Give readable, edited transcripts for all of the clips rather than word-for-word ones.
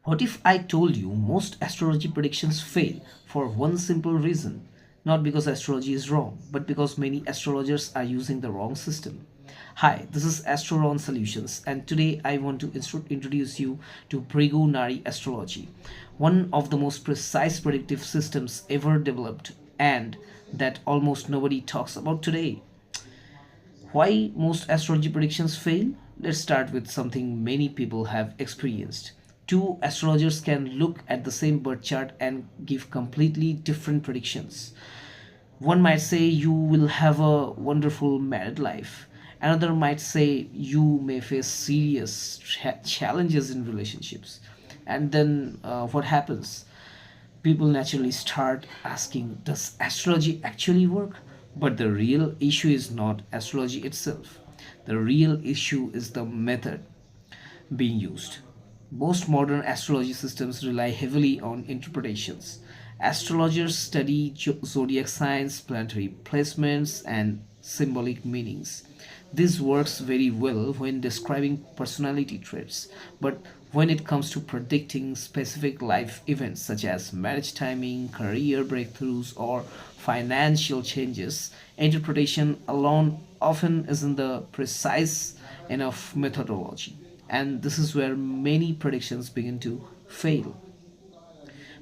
What if I told you most astrology predictions fail for one simple reason? Not because astrology is wrong, but because many astrologers are using the wrong system. Hi, this is Astro Solutions, and today I want to introduce you to Bhrigu Nari astrology, one of the most precise predictive systems ever developed, and that almost nobody talks about today. Why most astrology predictions fail? Let's start with something many people have experienced. Two astrologers can look at the same birth chart and give completely different predictions. One might say you will have a wonderful married life. Another might say you may face serious challenges in relationships. And then what happens? People naturally start asking, does astrology actually work? But the real issue is not astrology itself. The real issue is the method being used. Most modern astrology systems rely heavily on interpretations. Astrologers study zodiac signs, planetary placements, and symbolic meanings. This works very well when describing personality traits, but when it comes to predicting specific life events such as marriage timing, career breakthroughs, or financial changes, interpretation alone often isn't the precise enough methodology. And this is where many predictions begin to fail.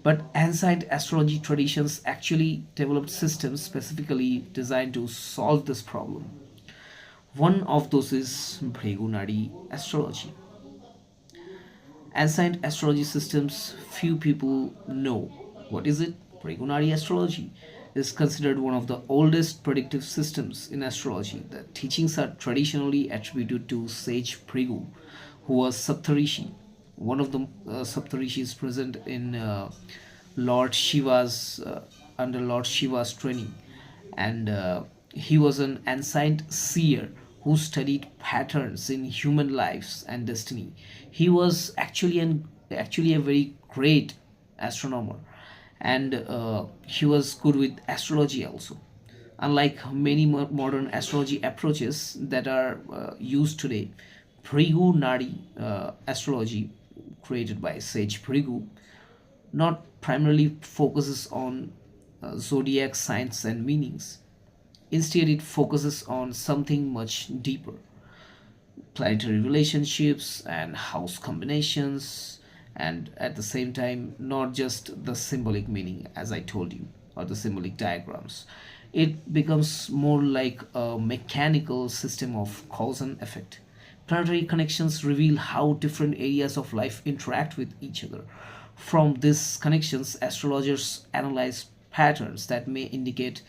But ancient astrology traditions actually developed systems specifically designed to solve this problem. One of those is Bhrigu Nadi astrology. Ancient astrology systems few people know. What is it? Bhrigu Nadi astrology is considered one of the oldest predictive systems in astrology. The teachings are traditionally attributed to sage Bhrigu, who was Saptarishi. One of the Saptarishis present in Lord Shiva's under Lord Shiva's training, and he was an ancient seer who studied patterns in human lives and destiny. He was actually a very great astronomer, and he was good with astrology also. Unlike many modern astrology approaches that are used today, Bhrigu Nadi astrology, created by Sage Bhrigu, not primarily focuses on zodiac signs and meanings. Instead, it focuses on something much deeper: planetary relationships and house combinations, and at the same time, not just the symbolic meaning, as I told you, or the symbolic diagrams. It becomes more like a mechanical system of cause and effect. Planetary connections reveal how different areas of life interact with each other. From these connections, astrologers analyze patterns that may indicate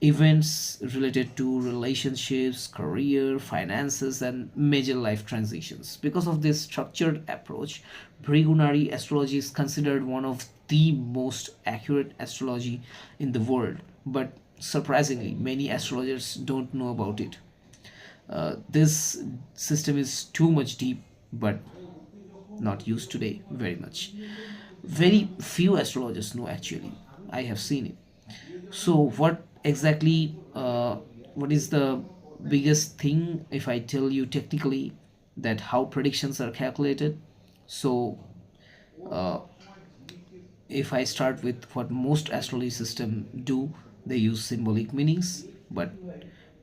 events related to relationships, career, finances, and major life transitions. Because of this structured approach, Bhrigunari astrology is considered one of the most accurate astrology in the world. But surprisingly, many astrologers don't know about it. This system is too much deep, but not used today very much. Very few astrologers know actually. I have seen it. So, what is the biggest thing if I tell you technically that how predictions are calculated? So, if I start with what most astrology system do, they use symbolic meanings, but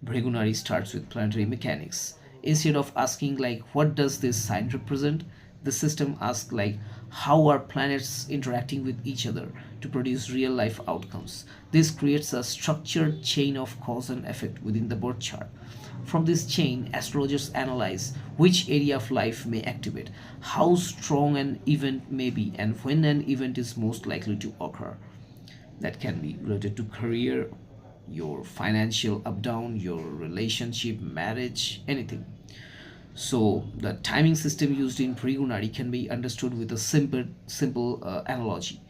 Bhrigunari starts with planetary mechanics. Instead of asking like what does this sign represent, the system asks like how are planets interacting with each other to produce real life outcomes. This creates a structured chain of cause and effect within the birth chart. From this chain, astrologers analyze which area of life may activate, how strong an event may be, and when an event is most likely to occur. That can be related to career, your financial up down, your relationship, marriage, anything. So the timing system used in Bhrigunari can be understood with a simple analogy.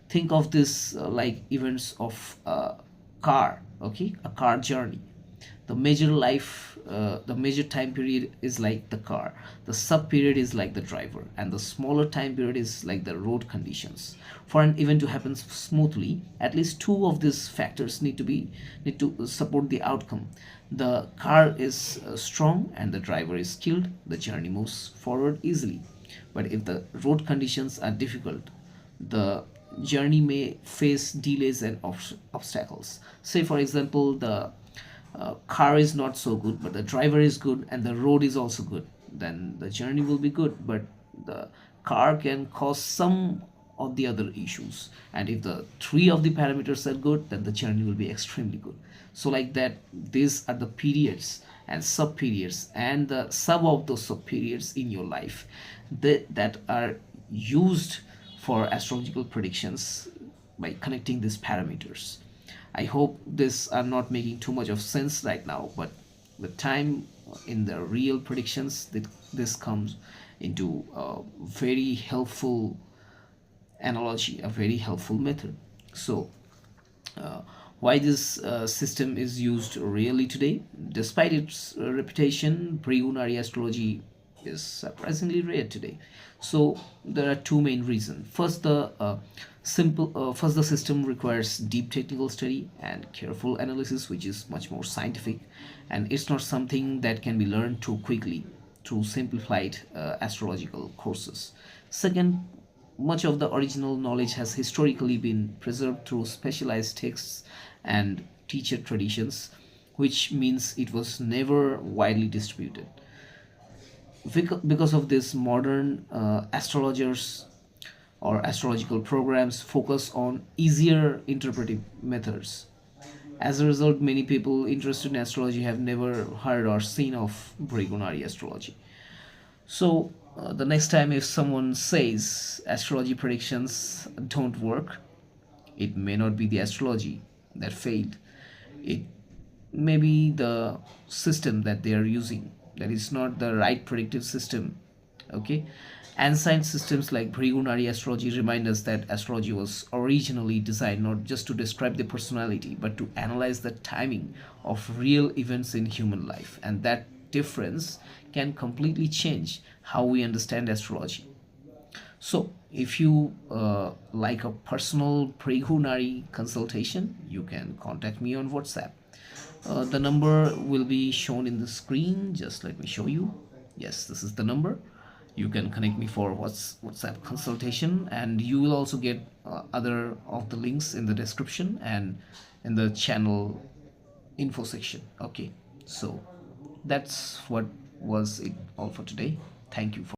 Think of this like events of a car, okay, a car journey. The major time period is like the car, the sub period is like the driver, and the smaller time period is like the road conditions. For an event to happen smoothly, at least two of these factors need to support the outcome. The car is strong and the driver is skilled, the journey moves forward easily. But if the road conditions are difficult, the journey may face delays and obstacles. Say, for example, the car is not so good, but the driver is good and the road is also good, then the journey will be good. But the car can cause some of the other issues, and if the three of the parameters are good, then the journey will be extremely good. So like that, these are the periods and sub periods and the sub of those sub periods in your life that are used for astrological predictions by connecting these parameters. I hope this are not making too much of sense right now, but with time in the real predictions, this comes into a very helpful analogy, a very helpful method. So, uh, why this system is used really today? Despite its reputation, Bhrigu Nari astrology is surprisingly rare today. So there are two main reasons. First, the system requires deep technical study and careful analysis, which is much more scientific, and it's not something that can be learned too quickly through simplified astrological courses. Second, much of the original knowledge has historically been preserved through specialized texts and teacher traditions, which means it was never widely distributed. Because of this, modern astrologers or astrological programs focus on easier interpretive methods. As a result, many people interested in astrology have never heard or seen of Bhrigu Nari astrology. So, the next time if someone says astrology predictions don't work, it may not be the astrology that failed. It may be the system that they are using that is not the right predictive system. Okay, ancient systems like Bhrigu Nari astrology remind us that astrology was originally designed not just to describe the personality but to analyze the timing of real events in human life, and that difference can completely change how we understand astrology. So, if you like a personal Bhrigu Nari consultation, you can contact me on WhatsApp. The number will be shown in the screen. Just let me show you. Yes, this is the number. You can connect me for WhatsApp consultation, and you will also get other of the links in the description and in the channel info section. Okay, so that's what was it all for today. Thank you for